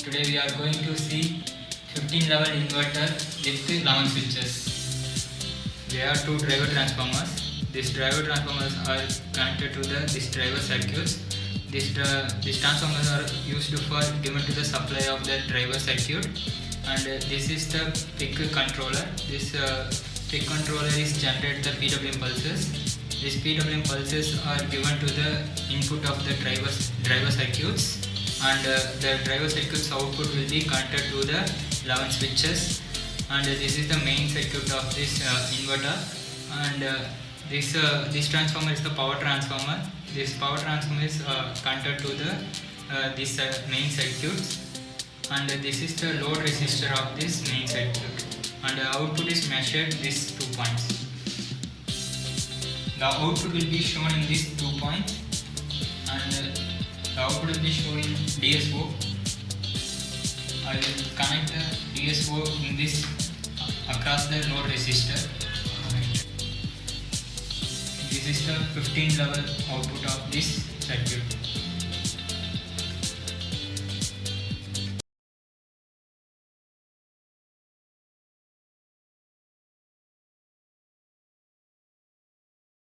Today we are going to see 15 level inverter with 11 switches. There are two driver transformers. These driver transformers are connected to this driver circuits. These transformers are used for given to the supply of the driver circuit, and this is the peak controller. This peak controller is generate the PWM pulses. These PWM pulses are given to the input of the driver circuits, and the driver circuits output will be connected to the 11 switches, and this is the main circuit of this inverter. And this transformer is the power transformer. This power transformer is connected to the this main circuits, and this is the load resistor of this main circuit, and the output is measured these 2 points. The output will be shown in these 2 points, and the output will be shown in DSO. I will connect the DSO in this across the load resistor. This is the 15 level output of this circuit.